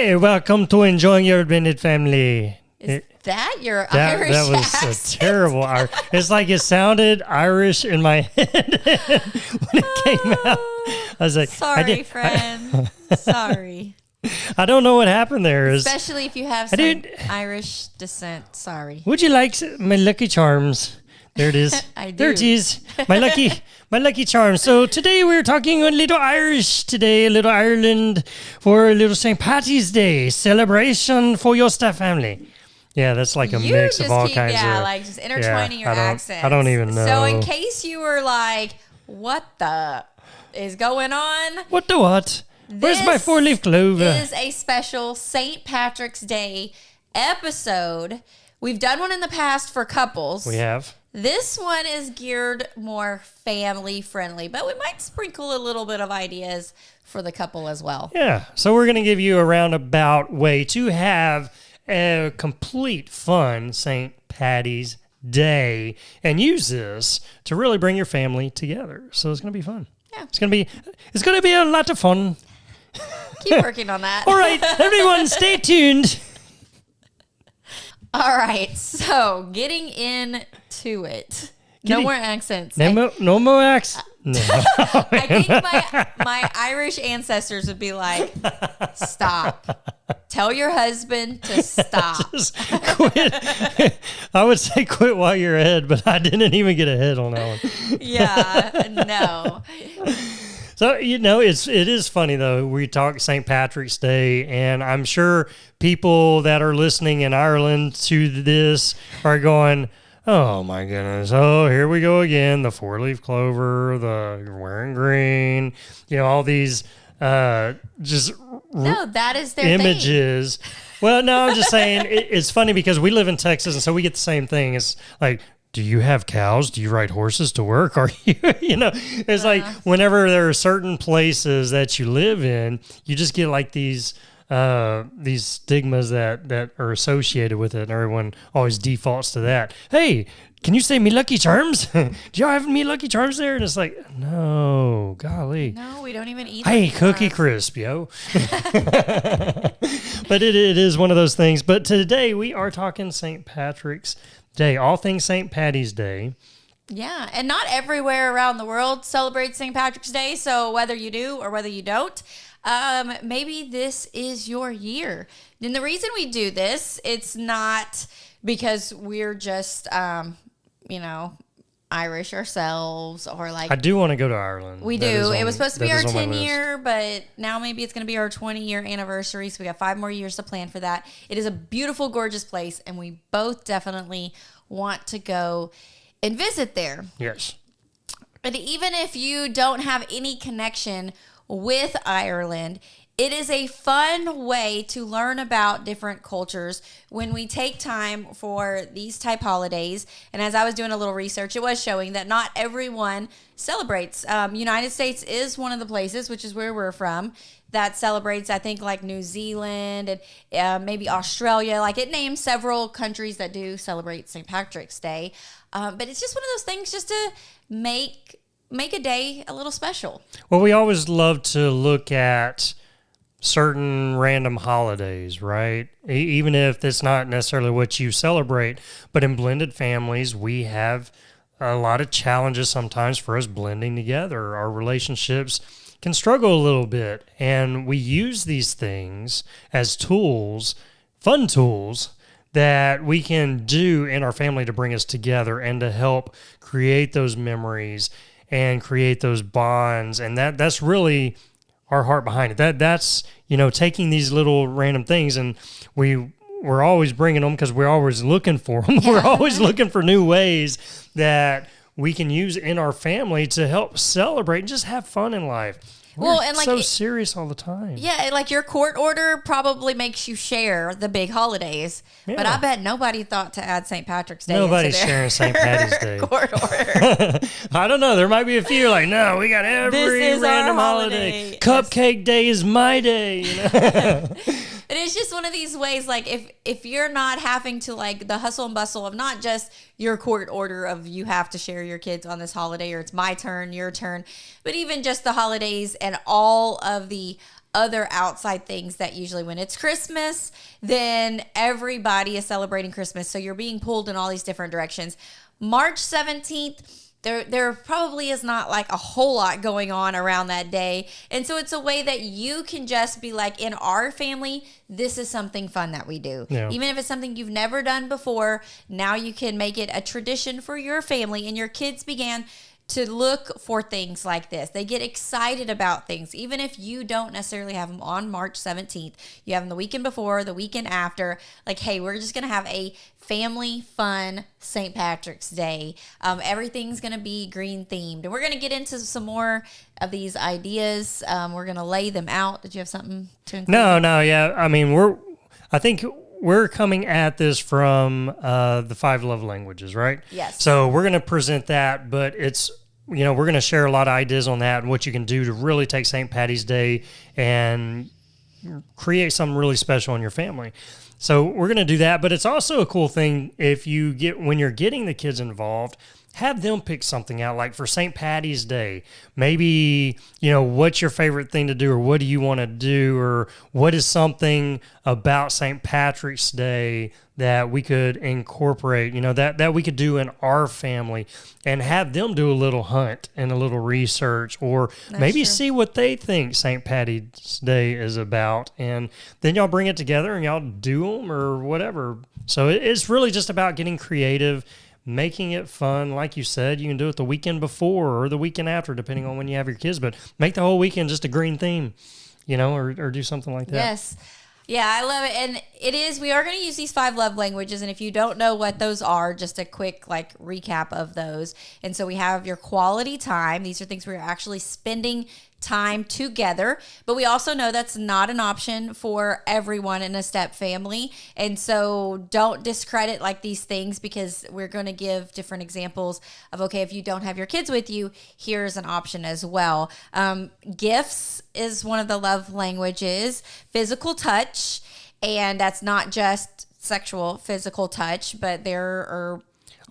Hey, welcome to Enjoying Your Blended Family. Is that your Irish That was accent? a terrible Irish. It's like it sounded Irish in my head when it came out. I was like, Sorry, friend. Sorry. I don't know what happened there. Especially if you have some Irish descent. Sorry. Would you like my Lucky Charms? There it is. I do. There it is. My lucky charms. So today we're talking a little Irish today, a little Ireland for a little St. Patty's Day celebration for your Stepfamily. Yeah, that's like a mix of all kinds of... Yeah, like just intertwining your accents. I don't even know. So in case you were like, what the is going on? What the what? Where's my four-leaf clover? This is a special St. Patrick's Day episode. We've done one in the past for couples. We have. This one is geared more family friendly, but we might sprinkle a little bit of ideas for the couple as well. Yeah, so we're going to give you a roundabout way to have a complete fun St. Patty's Day and use this to really bring your family together. So it's going to be fun. Yeah. It's going to be a lot of fun. Keep working on that. All right, everyone, stay tuned. All right, so getting into it. No more accents. No more accents. No. I think my Irish ancestors would be like, stop. Tell your husband to stop. Just quit. I would say quit while you're ahead, but I didn't even get ahead on that one. Yeah, no. So, it is funny, though. We talk St. Patrick's Day, and I'm sure people that are listening in Ireland to this are going, oh, my goodness. Oh, here we go again. The four-leaf clover, the wearing green, all these No, that is their images. thing. Well, no, I'm just saying it's funny because we live in Texas, and so we get the same thing. It's like, do you have cows? Do you ride horses to work? Are you, it's like whenever there are certain places that you live in, you just get like these stigmas that are associated with it. And everyone always defaults to that. Hey, can you say me Lucky Charms? Do y'all have me Lucky Charms there? And it's like, no, golly. No, we don't even eat Hey, Lucky Cookie Charms. Crisp, yo. But it is one of those things. But today we are talking St. Patrick's Day, all things St. Patty's Day. Yeah, and not everywhere around the world celebrates St. Patrick's Day, so whether you do or whether you don't, maybe this is your year. And the reason we do this, it's not because we're just, Irish ourselves or like... I do want to go to Ireland. We do. It was supposed to be our 10-year, but now maybe it's going to be our 20-year anniversary, so we got 5 more years to plan for that. It is a beautiful, gorgeous place, and we both definitely want to go and visit there. Yes. But even if you don't have any connection with Ireland, it is a fun way to learn about different cultures when we take time for these type holidays. And as I was doing a little research, it was showing that not everyone celebrates. United States is one of the places, which is where we're from, that celebrates, I think, like New Zealand and maybe Australia. Like it names several countries that do celebrate St. Patrick's Day. But it's just one of those things just to make a day a little special. Well, we always love to look at certain random holidays, right? Even if that's not necessarily what you celebrate, but in blended families, we have a lot of challenges sometimes for us blending together. Our relationships can struggle a little bit, and we use these things as tools, fun tools, that we can do in our family to bring us together and to help create those memories and create those bonds. And that's really our heart behind it. That's taking these little random things, and we're always bringing them because we're always looking for them. Yeah. We're always looking for new ways that we can use in our family to help celebrate and just have fun in life. We're so serious all the time. Yeah, like your court order probably makes you share the big holidays. Yeah. But I bet nobody thought to add St. Patrick's Day. Nobody's sharing St. Patty's Day. Court order. I don't know. There might be a few like, no, we got every random holiday. Cupcake Day is my day. But it's just one of these ways, like if you're not having to like the hustle and bustle of not just your court order of you have to share your kids on this holiday or it's my turn, your turn, but even just the holidays and all of the other outside things that usually when it's Christmas, then everybody is celebrating Christmas. So you're being pulled in all these different directions. March 17th, there probably is not like a whole lot going on around that day. And so it's a way that you can just be like, in our family, this is something fun that we do. Yeah. Even if it's something you've never done before, now you can make it a tradition for your family. And your kids began to look for things like this. They get excited about things. Even if you don't necessarily have them on March 17th, you have them the weekend before, the weekend after. Like, hey, we're just going to have a family fun St. Patrick's Day. Everything's going to be green themed. And we're going to get into some more of these ideas. We're going to lay them out. Did you have something to include? No, yeah. I mean, I think we're coming at this from the 5 love languages, right? Yes. So we're going to present that, but we're going to share a lot of ideas on that and what you can do to really take St. Patty's Day and create something really special in your family. So we're going to do that, but it's also a cool thing when you're getting the kids involved, have them pick something out. Like for St. Patty's Day, maybe, what's your favorite thing to do, or what do you want to do, or what is something about St. Patrick's Day that we could incorporate, that we could do in our family, and have them do a little hunt and a little research, or maybe see what they think St. Patty's Day is about. And then y'all bring it together and y'all do them or whatever. So it's really just about getting creative, making it fun. Like you said, you can do it the weekend before or the weekend after, depending on when you have your kids, but make the whole weekend just a green theme, or do something like that. Yes. Yeah, I love it. And we are going to use these 5 love languages. And if you don't know what those are, just a quick recap of those. And so we have your quality time. These are things where you're actually spending time together, but we also know that's not an option for everyone in a step family. And so don't discredit these things, because we're going to give different examples of, okay, if you don't have your kids with you, here's an option as well. Gifts is one of the love languages. Physical touch, and that's not just sexual physical touch, but there are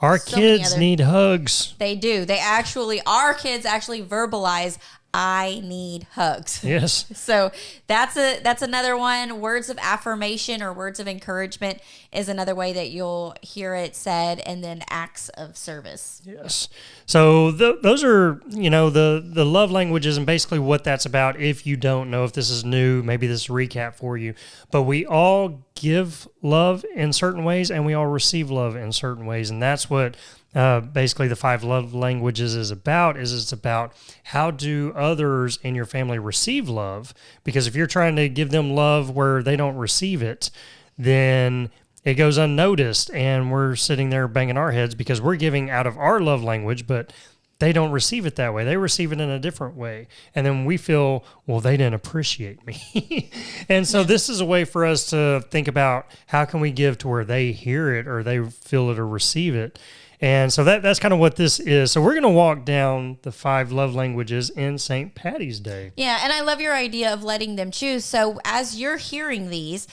our kids need hugs. They do. Our kids actually verbalize, I need hugs. Yes. So that's another one. Words of affirmation or words of encouragement is another way that you'll hear it said, and then acts of service. Yes. So those are, the love languages, and basically what that's about. If you don't know, if this is new, maybe this is a recap for you. But we all give love in certain ways, and we all receive love in certain ways. And that's what basically the 5 love languages is about. It's about how do others in your family receive love? Because if you're trying to give them love where they don't receive it, then it goes unnoticed, and we're sitting there banging our heads because we're giving out of our love language, but they don't receive it that way. They receive it in a different way. And then we feel, well, they didn't appreciate me. And so this is a way for us to think about how can we give to where they hear it or they feel it or receive it. And so that's kind of what this is. So we're going to walk down the 5 love languages in St. Patty's Day. Yeah, and I love your idea of letting them choose. So as you're hearing these,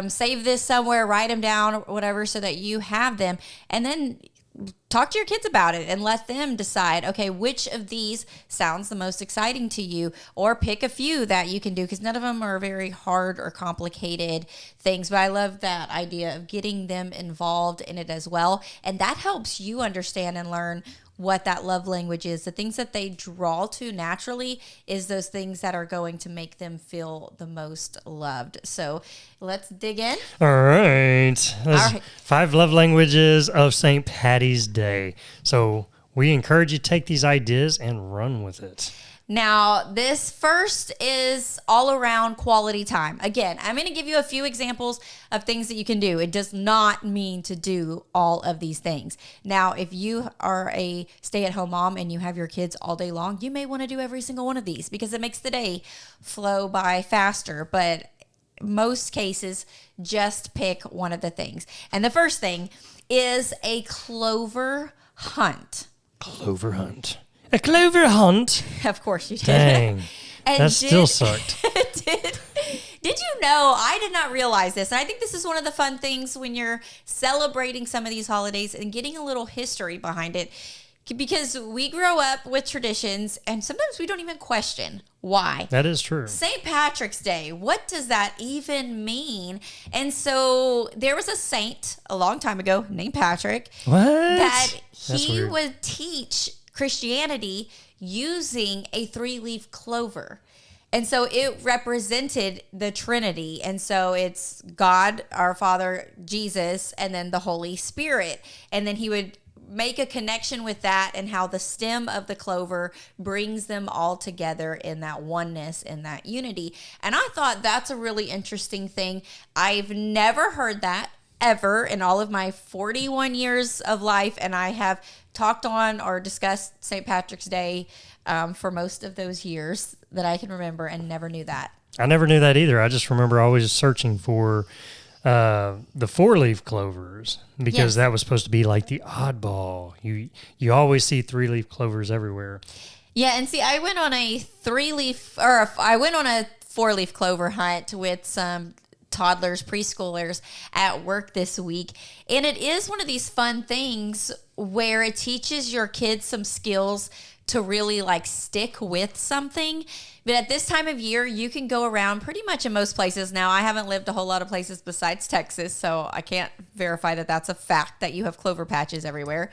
save this somewhere, write them down, or whatever, so that you have them. And then talk to your kids about it and let them decide, okay, which of these sounds the most exciting to you, or pick a few that you can do, because none of them are very hard or complicated things. But I love that idea of getting them involved in it as well. And that helps you understand and learn what that love language is. The things that they draw to naturally is those things that are going to make them feel the most loved. So let's dig in. All right. All right. 5 love languages of St. Patty's Day. So we encourage you to take these ideas and run with it. Now, this first is all around quality time. Again, I'm going to give you a few examples of things that you can do. It does not mean to do all of these things. Now, if you are a stay-at-home mom and you have your kids all day long, you may want to do every single one of these because it makes the day flow by faster. But most cases, just pick one of the things. And the first thing is a clover hunt. Clover hunt. A clover hunt? Of course you did. Dang. And that still sucked. Did you know, I did not realize this, and I think this is one of the fun things when you're celebrating some of these holidays and getting a little history behind it. because we grow up with traditions and sometimes we don't even question why. That is true. St. Patrick's Day, what does that even mean? And so there was a saint a long time ago named Patrick What? that That's he weird. would teach Christianity using a 3-leaf clover. And so it represented the Trinity. And so it's God, our Father, Jesus, and then the Holy Spirit. And then he would make a connection with that and how the stem of the clover brings them all together in that oneness, in that unity. And I thought that's a really interesting thing. I've never heard that ever in all of my 41 years of life. And I have talked on or discussed St. Patrick's Day for most of those years that I can remember, and never knew that. I never knew that either. I just remember always searching for the 4-leaf clovers because Yes. that was supposed to be like the oddball. You always see 3-leaf clovers everywhere. Yeah, and see, I went on a 4-leaf clover hunt with some toddlers, preschoolers at work this week. And it is one of these fun things where it teaches your kids some skills to really like stick with something. But at this time of year, you can go around pretty much in most places. Now, I haven't lived a whole lot of places besides Texas, so I can't verify that that's a fact that you have clover patches everywhere.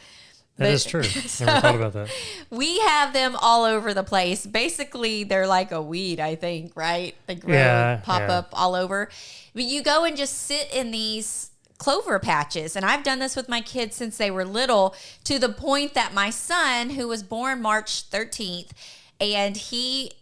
That is true. Never thought about that. We have them all over the place. Basically, they're like a weed, I think, right? They grow, Yeah, pop yeah. up all over. But you go and just sit in these clover patches. And I've done this with my kids since they were little, to the point that my son, who was born March 13th, and he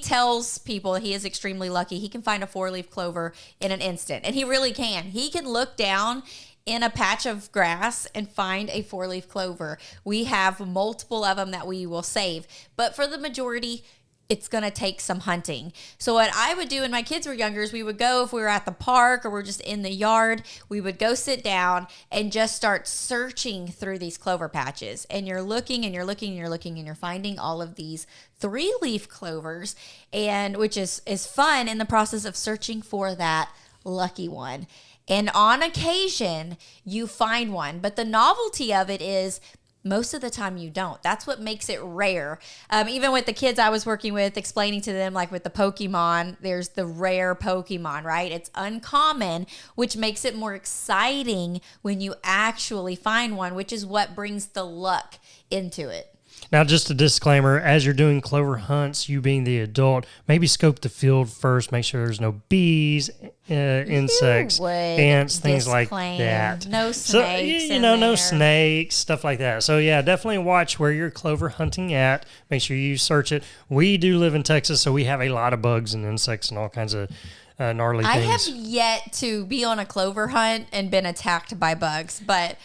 tells people he is extremely lucky. He can find a 4-leaf clover in an instant. And he really can. He can look down in a patch of grass and find a 4-leaf clover. We have multiple of them that we will save. But for the majority, it's going to take some hunting. So what I would do when my kids were younger is we would go, if we were at the park or we're just in the yard, we would go sit down and just start searching through these clover patches. And you're looking and you're looking and you're looking and you're finding all of these 3-leaf clovers, and which is fun in the process of searching for that lucky one. And on occasion, you find one. But the novelty of it is most of the time you don't. That's what makes it rare. Even with the kids I was working with, explaining to them, like with the Pokemon, there's the rare Pokemon, right? It's uncommon, which makes it more exciting when you actually find one, which is what brings the luck into it. Now, just a disclaimer, as you're doing clover hunts, you being the adult, maybe scope the field first, make sure there's no bees, insects, ants, things like that. No snakes. So, no snakes, stuff like that. So, yeah, definitely watch where you're clover hunting at. Make sure you search it. We do live in Texas, so we have a lot of bugs and insects and all kinds of gnarly I things. have yet to be on a clover hunt and been attacked by bugs, but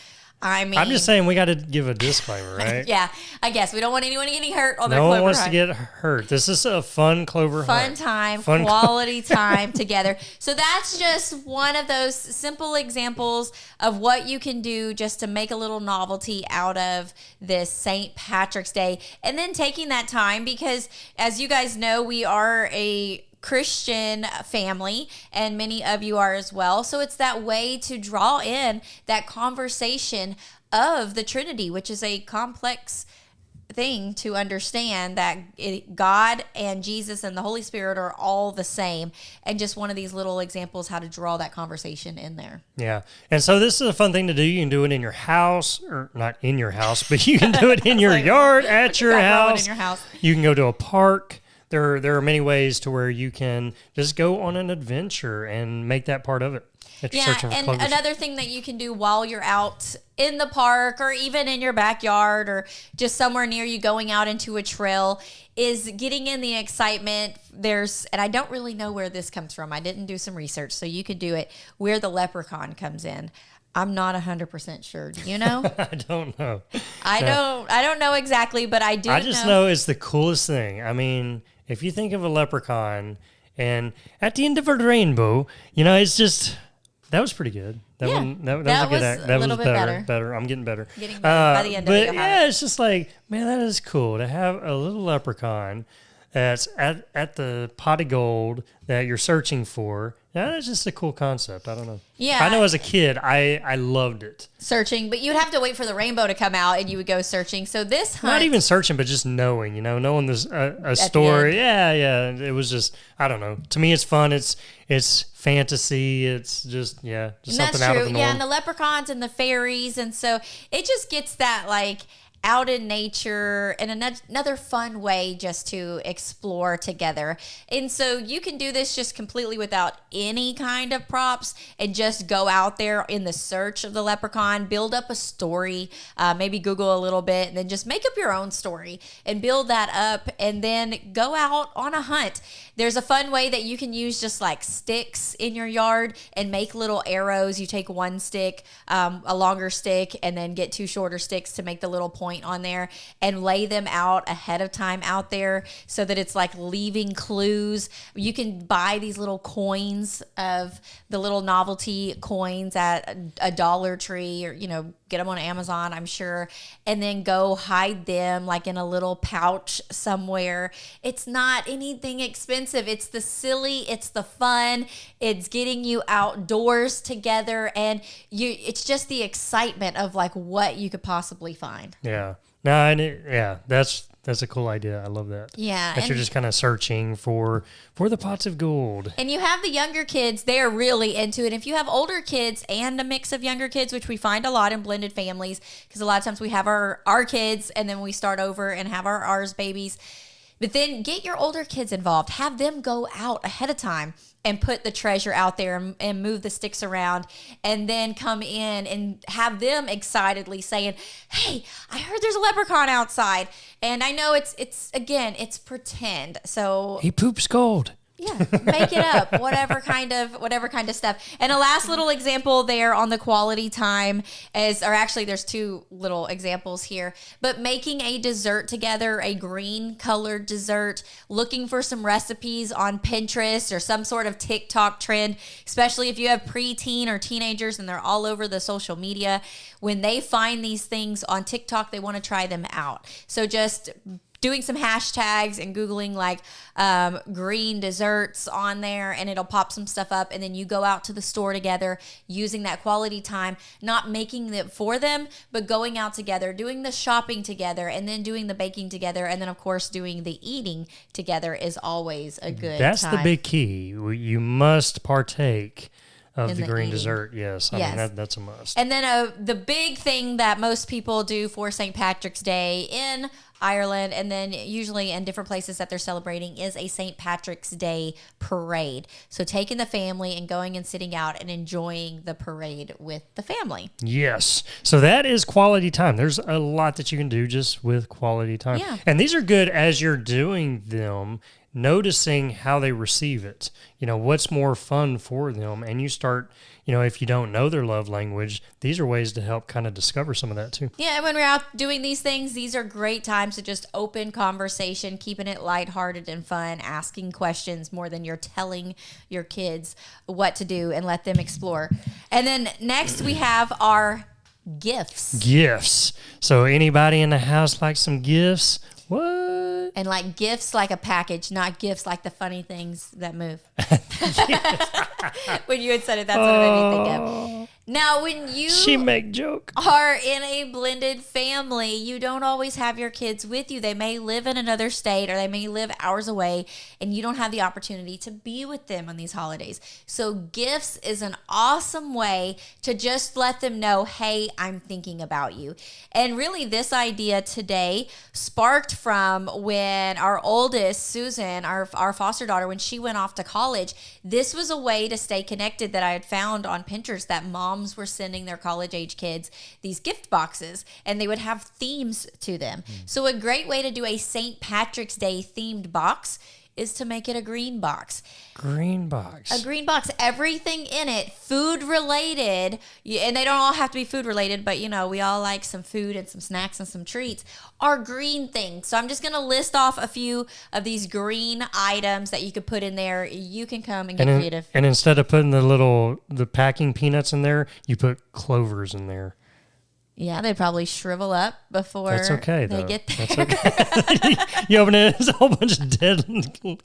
I mean, I'm just saying we got to give a disclaimer, right? yeah, I guess we don't want anyone getting hurt on their No clover one wants hunt. to get hurt. This is a fun clover hunt. Fun quality time together. So that's just one of those simple examples of what you can do just to make a little novelty out of this St. Patrick's Day. And then taking that time, because as you guys know, we are a Christian family, and many of you are as well. So it's that way to draw in that conversation of the Trinity, which is a complex thing to understand, that God and Jesus and the Holy Spirit are all the same. And just one of these little examples how to draw that conversation in there. Yeah. And so this is a fun thing to do. You can do it in your house, or not in your house, but you can do it in your yard, at your house. In your house. You can go to a park. There are many ways to where you can just go on an adventure and make that part of it. If you're Yeah, searching for and clovers. another thing that you can do while you're out in the park or even in your backyard or just somewhere near you going out into a trail is getting in the excitement. And I don't really know where this comes from. I didn't do some research, so you could do it, where the leprechaun comes in. I'm not 100% sure. Do you know? I don't know. I don't know exactly, but I do I just know it's the coolest thing. I mean, if you think of a leprechaun and at the end of a rainbow, it's just, that was pretty good. That Yeah, one, that was that a good was act. a That little was bit better. better. I'm getting better. Getting better by the end of but it. You'll have yeah, it. it's just like, man, that is cool to have a little leprechaun that's at the pot of gold that you're searching for. That's just a cool concept. I don't know. Yeah. I know as a kid, I loved it. Searching, but you'd have to wait for the rainbow to come out and you would go searching. So this hunt. Not even searching, but just knowing, knowing this a the story. Yeah. It was just, I don't know. To me, it's fun. It's fantasy. It's just, just something out of the norm. Yeah, and the leprechauns and the fairies. And so it just gets that like out in nature and another fun way just to explore together. And so you can do this just completely without any kind of props and just go out there in the search of the leprechaun, build up a story, maybe Google a little bit, and then just make up your own story and build that up and then go out on a hunt. There's a fun way that you can use just like sticks in your yard and make little arrows. You take one stick, a longer stick, and then get two shorter sticks to make the little point on there and lay them out ahead of time out there so that it's like leaving clues. You can buy these little coins of the little novelty coins at a Dollar Tree or, get them on Amazon, I'm sure, and then go hide them like in a little pouch somewhere. It's not anything expensive. It's the silly, it's the fun, it's getting you outdoors together, and it's just the excitement of like what you could possibly find. Yeah. No, and that's a cool idea. I love that. Yeah. That you're just kind of searching for the pots of gold. And you have the younger kids, they're really into it. If you have older kids and a mix of younger kids, which we find a lot in blended families, because a lot of times we have our kids and then we start over and have ours babies. But then get your older kids involved. Have them go out ahead of time and put the treasure out there and move the sticks around and then come in and have them excitedly saying, hey, I heard there's a leprechaun outside. And I know it's pretend. So he poops gold. Yeah, make it up, whatever kind of stuff. And a last little example there on the quality time there's two little examples here, but making a dessert together, a green colored dessert, looking for some recipes on Pinterest or some sort of TikTok trend, especially if you have preteen or teenagers and they're all over the social media. When they find these things on TikTok, they want to try them out. So just doing some hashtags and Googling like green desserts on there, and it'll pop some stuff up. And then you go out to the store together using that quality time, not making it for them, but going out together, doing the shopping together, and then doing the baking together. And then, of course, doing the eating together is always a good That's time. the big key. You must partake of the green eating. Dessert. Yes. I mean, that's a must. And then the big thing that most people do for St. Patrick's Day in Ireland, and then usually in different places that they're celebrating, is a St. Patrick's Day parade. So taking the family and going and sitting out and enjoying the parade with the family. Yes. So that is quality time. There's a lot that you can do just with quality time. Yeah. And these are good as you're doing them, noticing how they receive it. What's more fun for them. And you start, if you don't know their love language, these are ways to help kind of discover some of that too. Yeah, and when we're out doing these things, these are great times to just open conversation, keeping it lighthearted and fun, asking questions more than you're telling your kids what to do, and let them explore. And then next we have our gifts. Gifts. So anybody in the house like some gifts? What? And like gifts like a package, not gifts like the funny things that move. When you had said it, that's what it made me think of. Now, when you she make joke. are in a blended family, you don't always have your kids with you. They may live in another state or they may live hours away, and you don't have the opportunity to be with them on these holidays. So gifts is an awesome way to just let them know, hey, I'm thinking about you. And really, this idea today sparked from when our oldest, Susan, our foster daughter, when she went off to college, this was a way to stay connected that I had found on Pinterest, that moms were sending their college age kids these gift boxes, and they would have themes to them. So a great way to do a St. Patrick's Day themed box is to make it a green box. Green box. A green box. Everything in it, food related, and they don't all have to be food related, but we all like some food and some snacks and some treats, are green things. So I'm just going to list off a few of these green items that you could put in there. You can come and get creative. And instead of putting the packing peanuts in there, you put clovers in there. Yeah, they probably shrivel up before That's okay, they though. get there. That's okay. You open it, it's a whole bunch of dead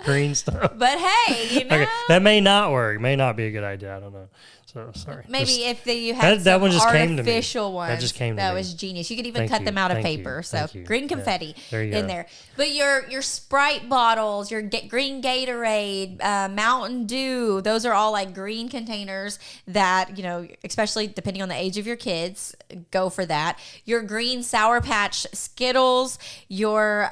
green stuff. But hey, you know, Okay, that may not work. May not be a good idea. I don't know. So sorry. maybe Just- if you had that some one just came to me. artificial ones, That just came to that me. was genius. You could even Thank cut you. them out of Thank you. paper. So Thank you. green Yeah. confetti There you in go. there. But your Sprite bottles, your green Gatorade, Mountain Dew, those are all like green containers that, you know, especially depending on the age of your kids, go for that. Your green Sour Patch Skittles, your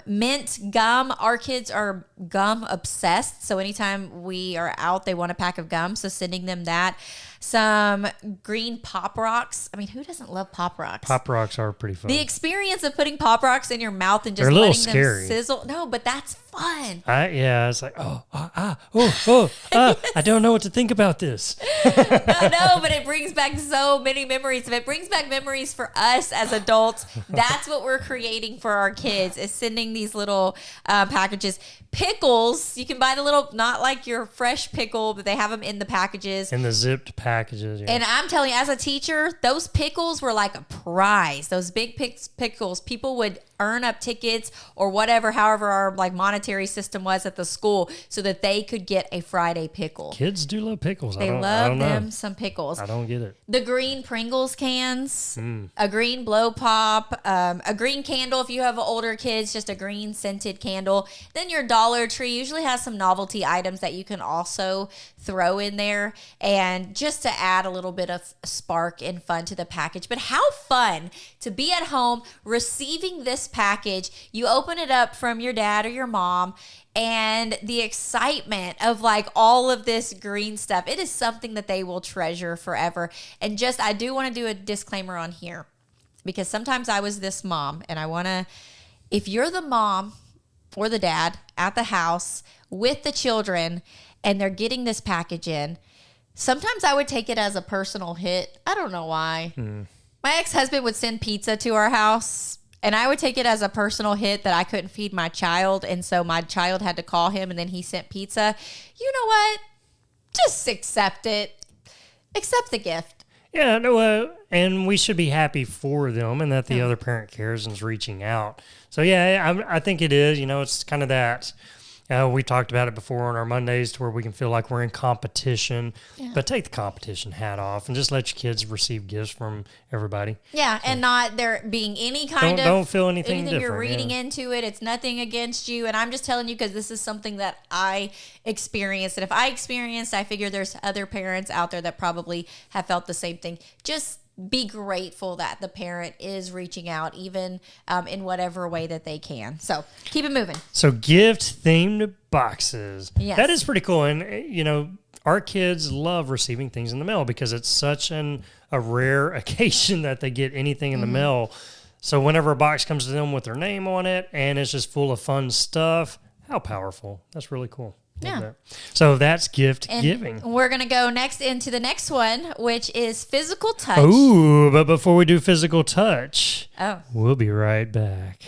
mint gum. Our kids are gum obsessed. So anytime we are out, they want a pack of gum. So sending them that. Some green Pop Rocks. I mean, who doesn't love Pop Rocks? Pop Rocks are pretty fun. The experience of putting Pop Rocks in your mouth and just They're a little letting scary. them sizzle. No, but that's fun. It's like, I don't know what to think about this. No, but it brings back so many memories. If it brings back memories for us as adults, that's what we're creating for our kids, is sending these little packages. Pickles, you can buy the little, not like your fresh pickle, but they have them in the packages. In the zipped packages. Yeah. And I'm telling you, as a teacher, those pickles were like a prize. Those big pickles, people would earn up tickets or whatever, however our like monetary system was at the school, so that they could get a Friday pickle. Kids do love pickles. They I love don't them know. some pickles. I don't get it. The green Pringles cans, a green blow pop, a green candle if you have older kids, just a green scented candle. Then your Dollar Tree usually has some novelty items that you can also throw in there, and just to add a little bit of spark and fun to the package. But how fun to be at home receiving this package. You open it up from your dad or your mom, and the excitement of like all of this green stuff. It is something that they will treasure forever. And just, I do want to do a disclaimer on here, because sometimes I was this mom, and I want to, if you're the mom or the dad at the house with the children and they're getting this package in, sometimes I would take it as a personal hit. I don't know why. My ex-husband would send pizza to our house, and I would take it as a personal hit that I couldn't feed my child, and so my child had to call him, and then he sent pizza. You know what? Just accept it. Accept the gift. Yeah, no, and we should be happy for them, and that the other parent cares and is reaching out. So yeah, I think it is. You know, it's kind of that. We talked about it before on our Mondays, to where we can feel like we're in competition. Yeah. But take the competition hat off and just let your kids receive gifts from everybody. Yeah, and not there being any kind of... Don't feel anything different. You're reading into it. It's nothing against you. And I'm just telling you because this is something that I experienced. And if I experienced, I figure there's other parents out there that probably have felt the same thing. Just be grateful that the parent is reaching out, even in whatever way that they can. So keep it moving. So gift-themed boxes. Yes. That is pretty cool. And, you know, our kids love receiving things in the mail because it's such a rare occasion that they get anything in the mail. So whenever a box comes to them with their name on it and it's just full of fun stuff, how powerful. That's really cool. Love that. So that's gift giving. We're going to go next into the next one, which is physical touch. Ooh, but before we do physical touch, Oh. we'll be right back.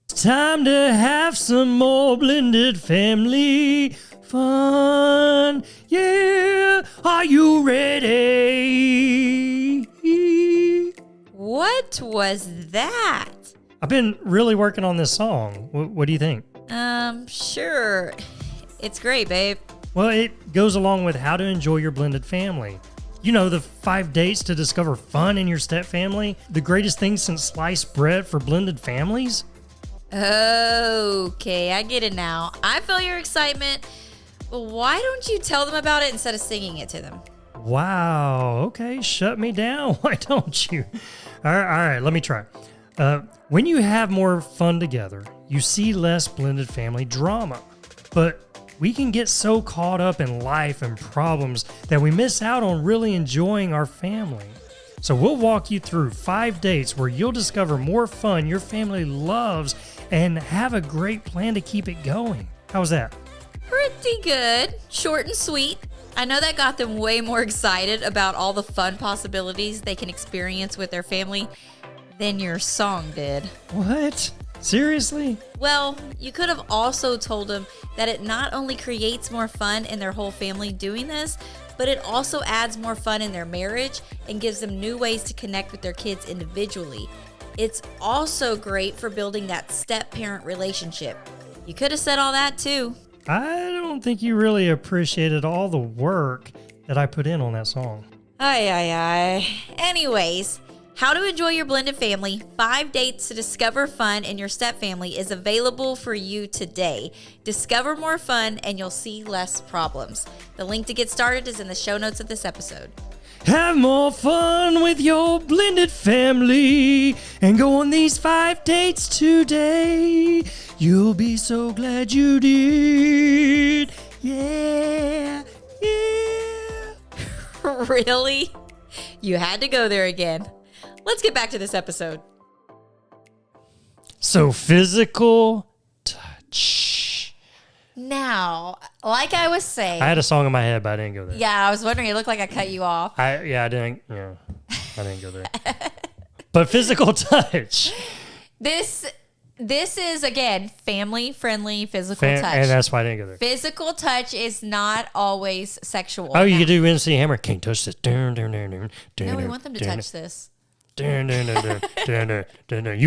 It's time to have some more blended family fun. Yeah, are you ready? What was that? I've been really working on this song. What do you think? Sure. It's great, babe. Well, it goes along with how to enjoy your blended family. You know, the 5 dates to discover fun in your step family, the greatest thing since sliced bread for blended families. Okay, I get it now. I feel your excitement. But why don't you tell them about it instead of singing it to them? Wow, okay, shut me down. Why don't you? All right, let me try. When you have more fun together, you see less blended family drama. But we can get so caught up in life and problems that we miss out on really enjoying our family. So we'll walk you through 5 dates where you'll discover more fun your family loves and have a great plan to keep it going. How's that? Pretty good. Short and sweet. I know that got them way more excited about all the fun possibilities they can experience with their family than your song did. What? Seriously? Well, you could have also told them that it not only creates more fun in their whole family doing this, but it also adds more fun in their marriage and gives them new ways to connect with their kids individually. It's also great for building that step-parent relationship. You could have said all that too. I don't think you really appreciated all the work that I put in on that song. Ay. Anyways, How to Enjoy Your Blended Family, 5 Dates to Discover Fun in Your Step Family is available for you today. Discover more fun and you'll see less problems. The link to get started is in the show notes of this episode. Have more fun with your blended family and go on these 5 dates today. You'll be so glad you did. Yeah. Really? You had to go there again. Let's get back to this episode. So physical touch. Now, like I was saying, I had a song in my head, but I didn't go there. yeah, I was wondering. It looked like I cut you off. I didn't go there. But physical touch. This is, again, family-friendly physical touch. And that's why I didn't go there. Physical touch is not always sexual. Oh, you could do MC Hammer. Can't touch this. No, we want them to touch this. You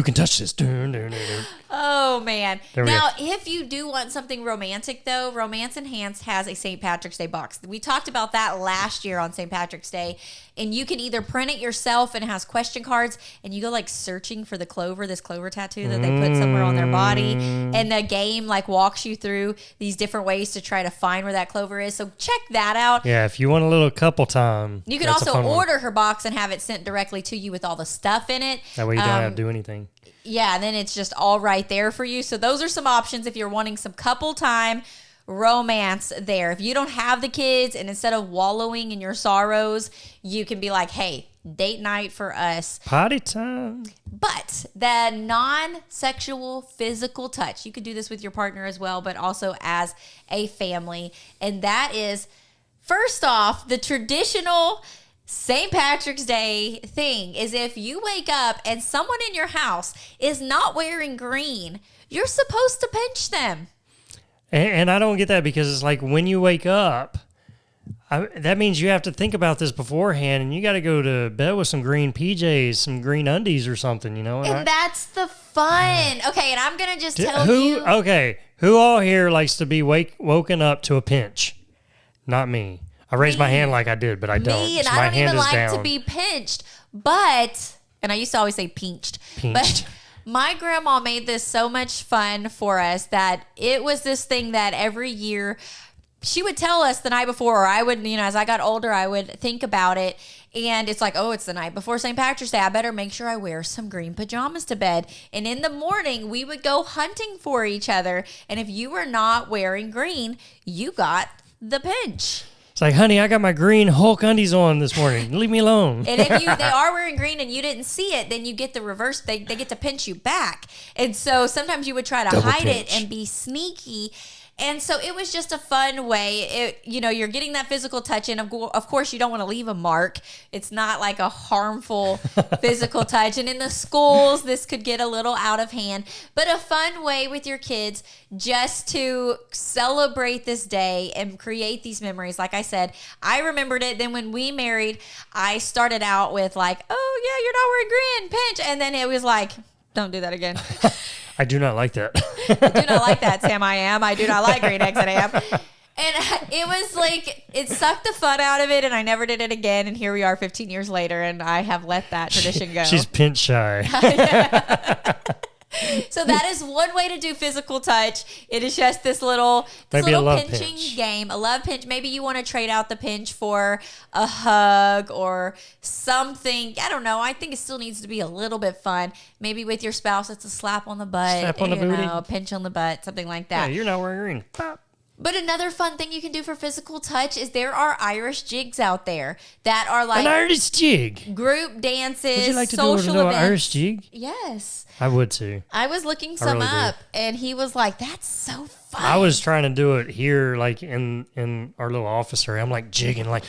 can touch this. Oh, man. There we Now, go. if you do want something romantic, though, Romance Enhanced has a St. Patrick's Day box. We talked about that last year on St. Patrick's Day, and you can either print it yourself and it has question cards, and you go, like, searching for the clover, this clover tattoo that they put somewhere on their body, and the game, like, walks you through these different ways to try to find where that clover is. So check that out. Yeah, if you want a little couple time. You can that's a also fun one. order her box and have it sent directly to you with all the stuff in it. That way you don't have to do anything. Yeah, and then it's just all right there for you. So those are some options if you're wanting some couple time romance there. If you don't have the kids and instead of wallowing in your sorrows, you can be like, hey, date night for us. Potty time. But the non-sexual physical touch, you could do this with your partner as well, but also as a family. And that is, first off, the traditional St. Patrick's Day thing is if you wake up and someone in your house is not wearing green, you're supposed to pinch them. And I don't get that because it's like when you wake up, that means you have to think about this beforehand and you got to go to bed with some green PJs, some green undies or something, you know? And that's the fun. Okay, and I'm going to just tell you. Okay, who all here likes to be woken up to a pinch? Not me. I raised my hand like I did, but I don't. Me, and so I my don't hand even is like down. to be pinched. But, and I used to always say pinched. But my grandma made this so much fun for us that it was this thing that every year she would tell us the night before, or I would, as I got older, I would think about it. And it's like, oh, it's the night before St. Patrick's Day. I better make sure I wear some green pajamas to bed. And in the morning, we would go hunting for each other. And if you were not wearing green, you got the pinch. It's like, honey, I got my green Hulk undies on this morning. Leave me alone. And if they are wearing green and you didn't see it, then you get the reverse. They get to pinch you back. And so sometimes you would try to Double hide pinch. it and be sneaky. And so it was just a fun way. You're getting that physical touch in. Of course, you don't want to leave a mark. It's not like a harmful physical touch. And in the schools, this could get a little out of hand. But a fun way with your kids just to celebrate this day and create these memories. Like I said, I remembered it. Then when we married, I started out with like, oh, yeah, you're not wearing green, pinch. And then it was like, don't do that again. I do not like that. I do not like that, Sam. I do not like green eggs and ham. And it was like, it sucked the fun out of it, and I never did it again. And here we are 15 years later, and I have let that tradition go. She's pinch shy. So that is one way to do physical touch. It is just this little pinching game, a love pinch. Maybe you want to trade out the pinch for a hug or something. I don't know. I think it still needs to be a little bit fun. Maybe with your spouse, it's a slap on the butt. Slap on the booty. A pinch on the butt, something like that. Yeah, you're not wearing green. Pop. But another fun thing you can do for physical touch is there are Irish jigs out there that are like an Irish jig. Group dances, Would you like to social do an events. Irish jig? Yes. I would too. I was looking some really up, and he was like, that's so fun. I was trying to do it here, like in our little office area. I'm like jigging, like.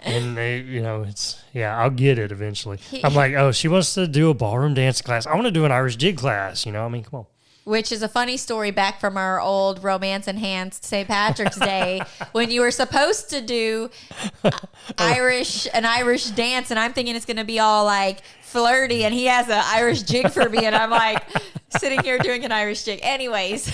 And they, I'll get it eventually. I'm like, oh, she wants to do a ballroom dance class. I want to do an Irish jig class. I mean, come on. Which is a funny story back from our old Romance Enhanced St. Patrick's Day when you were supposed to do an Irish dance, and I'm thinking it's going to be all like flirty, and he has an Irish jig for me, and I'm like sitting here doing an Irish jig. Anyways.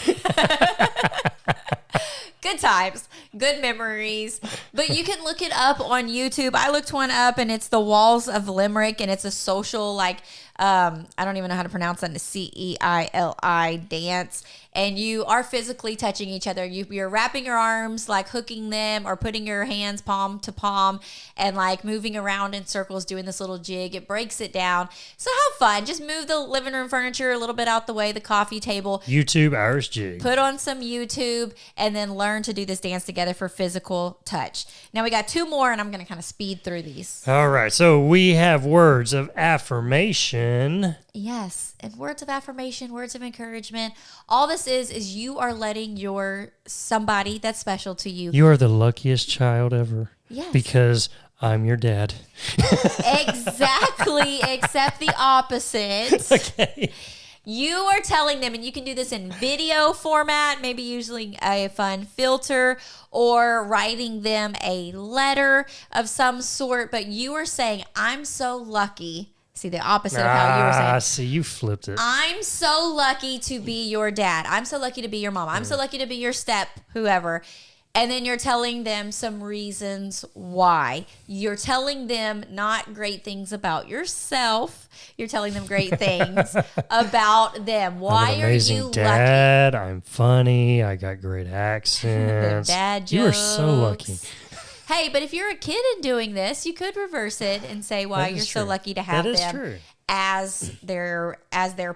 Good times, good memories. But you can look it up on YouTube. I looked one up, and it's the Walls of Limerick, and it's a social, I don't even know how to pronounce that, the CEILI dance. And you are physically touching each other. You're wrapping your arms, like hooking them, or putting your hands palm to palm, and like moving around in circles, doing this little jig. It breaks it down. So have fun. Just move the living room furniture a little bit out the way, the coffee table. YouTube Irish jig. Put on some YouTube, and then learn to do this dance together for physical touch. Now we got 2 more, and I'm going to kind of speed through these. All right. So we have words of affirmation. Yes. And words of affirmation, words of encouragement. All this is you are letting somebody that's special to you. You are the luckiest child ever. Yes. Because I'm your dad. Exactly. Except the opposite. Okay. You are telling them, and you can do this in video format, maybe using a fun filter or writing them a letter of some sort. But you are saying, I'm so lucky. See, the opposite of how you were saying. See, you flipped it. I'm so lucky to be your dad. I'm so lucky to be your mom. I'm so lucky to be your whoever. And then you're telling them some reasons why. You're telling them not great things about yourself. You're telling them great things about them. Why I'm an are amazing you dad. lucky? I'm funny. I got great accents. Dad jokes. You are so lucky. Hey, but if you're a kid and doing this, you could reverse it and say why you're so lucky to have them as their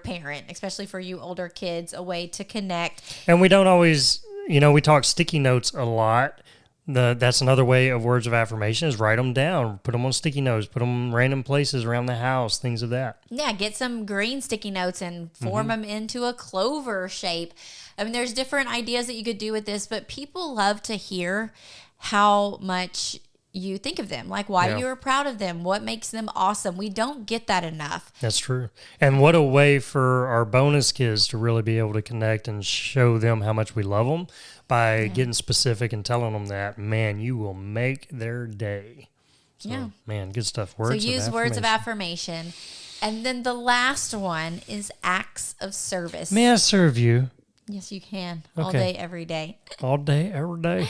parent, especially for you older kids, a way to connect. And we don't always, we talk sticky notes a lot. That's another way of words of affirmation is write them down, put them on sticky notes, put them random places around the house, things of that. Yeah, get some green sticky notes and form them into a clover shape. I mean, there's different ideas that you could do with this, but people love to hear how much you think of them, like why you're proud of them, what makes them awesome. We don't get that enough. That's true. And what a way for our bonus kids to really be able to connect and show them how much we love them by getting specific and telling them that, man, you will make their day. So, man, good stuff. So use words of affirmation. And then the last one is acts of service. May I serve you? Yes, you can. All day, every day. All day, every day.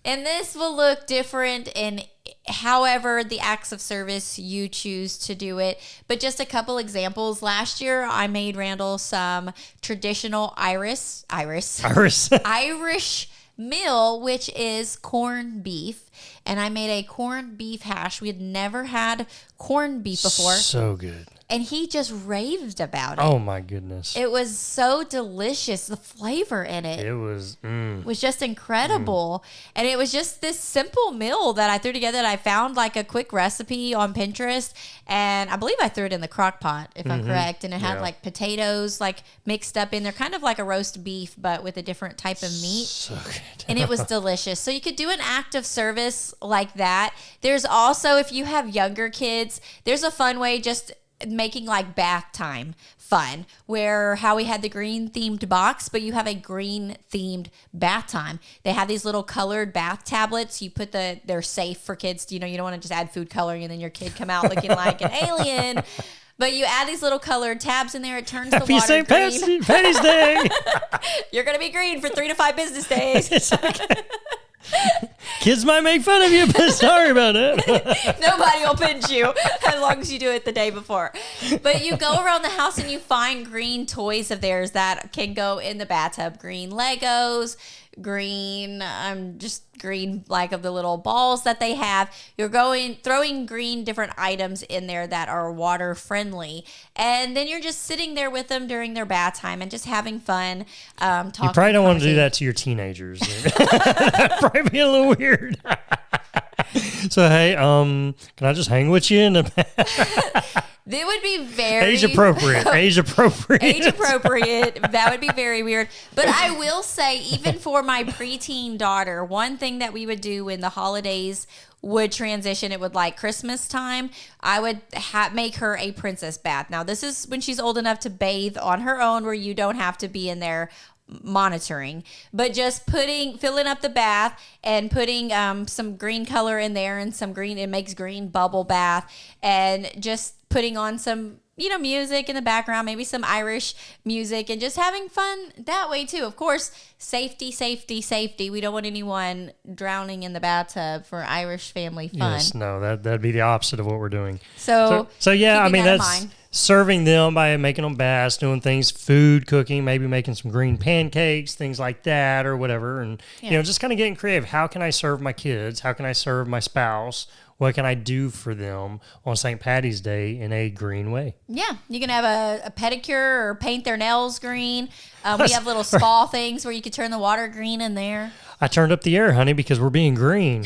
And this will look different in however the acts of service you choose to do it. But just a couple examples. Last year, I made Randall some traditional Irish meal, which is corned beef. And I made a corned beef hash. We had never had corned beef before. So good. And he just raved about it. Oh, my goodness. It was so delicious. The flavor in it was just incredible. And it was just this simple meal that I threw together. I found like a quick recipe on Pinterest. And I believe I threw it in the crock pot, if I'm correct. And it had like potatoes like mixed up in there, kind of like a roast beef, but with a different type of meat. So good. And it was delicious. So you could do an act of service like that. There's also, if you have younger kids, there's a fun way just making like bath time fun, where how we had the green themed box, but you have a green themed bath time. They have these little colored bath tablets. You put they're safe for kids. You don't want to just add food coloring and then your kid come out looking like an alien. But you add these little colored tabs in there. It turns the water green. Patty's Day. You're going to be green for 3 to 5 business days. It's okay. Kids might make fun of you, but sorry about it. Nobody will pinch you as long as you do it the day before. But you go around the house and you find green toys of theirs that can go in the bathtub. Green Legos, green, just green, like of the little balls that they have. You're throwing green different items in there that are water friendly. And then you're just sitting there with them during their bath time and just having fun. Talking. You probably don't want to do that to your teenagers. That'd probably be a little weird. So, hey, can I just hang with you in the It would be very age appropriate. Age appropriate. Age appropriate. That would be very weird. But I will say, even for my preteen daughter, one thing that we would do when the holidays would transition, it would like Christmas time, I would make her a princess bath. Now, this is when she's old enough to bathe on her own, where you don't have to be in there monitoring, but just filling up the bath and putting some green color in there and some green, it makes green bubble bath, and just putting on some music in the background, maybe some Irish music, and just having fun that way too. Of course, safety. We don't want anyone drowning in the bathtub for Irish family fun. Yes, no, that'd be the opposite of what we're doing. So yeah, I mean, that's serving them by making them baths, doing things, food cooking, maybe making some green pancakes, things like that, or whatever. And, just kind of getting creative. How can I serve my kids? How can I serve my spouse? What can I do for them on St. Patty's Day in a green way? Yeah, you can have a pedicure or paint their nails green. We have little spa things where you could turn the water green in there. I turned up the air, honey, because we're being green.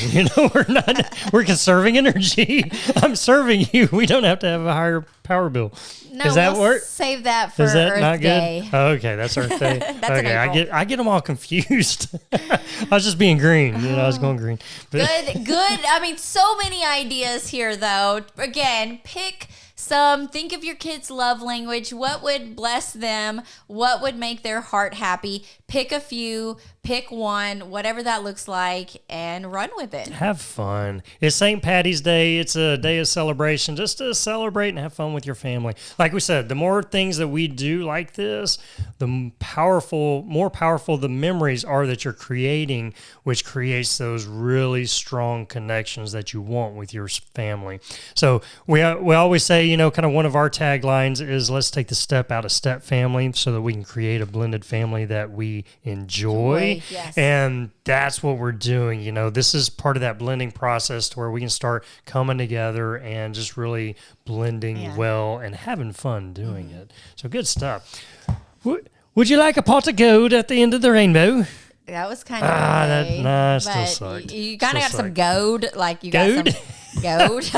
We're conserving energy. I'm serving you. We don't have to have a higher power bill. No, does that work? Save that for Is that Earth not Day. Good? Oh, okay, that's Earth Day. That's okay, I get them all confused. I was just being green. I was going green. Good. I mean, so many ideas here, though. Again, think of your kids' love language. What would bless them? What would make their heart happy? Pick a few, pick one, whatever that looks like, and run with it. Have fun. It's St. Patty's Day. It's a day of celebration, just to celebrate and have fun with your family. Like we said, the more things that we do like this, the more powerful the memories are that you're creating, which creates those really strong connections that you want with your family. So we always say, kind of one of our taglines is, let's take the step out of Stepfamily so that we can create a blended family that we enjoy. Yes. And that's what we're doing. This is part of that blending process to where we can start coming together and just really blending well and having fun doing it. So good stuff. Would you like a pot of gold at the end of the rainbow? That was kind of still sucked. You kind of got some gold, like you got some gold.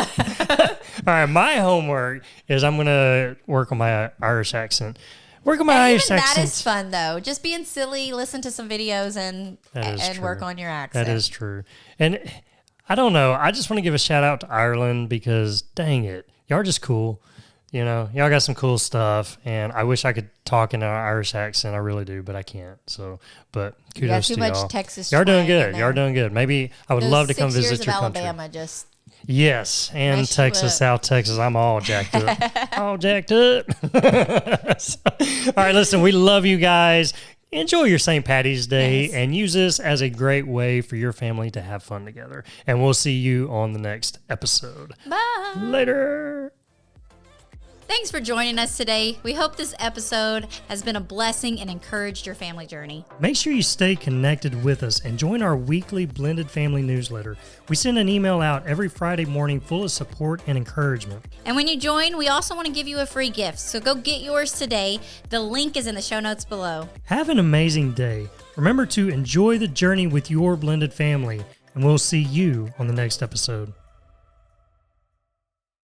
All right, my homework is I'm going to work on my Irish accent. That is fun, though. Just being silly, listen to some videos, and work on your accent. That is true. And I don't know. I just want to give a shout out to Ireland because, dang it, y'all are just cool. Y'all got some cool stuff, and I wish I could talk in an Irish accent. I really do, but I can't. So, but kudos to y'all. Too much Texas. Y'all are doing good. Y'all are doing good. Maybe I would love to come visit your country. Alabama just. Yes, and Texas, South Texas, I'm all jacked up. All jacked up. All right, listen, we love you guys. Enjoy your St. Patty's Day and use this as a great way for your family to have fun together. And we'll see you on the next episode. Bye. Later. Thanks for joining us today. We hope this episode has been a blessing and encouraged your family journey. Make sure you stay connected with us and join our weekly Blended Family newsletter. We send an email out every Friday morning full of support and encouragement. And when you join, we also want to give you a free gift. So go get yours today. The link is in the show notes below. Have an amazing day. Remember to enjoy the journey with your blended family, and we'll see you on the next episode.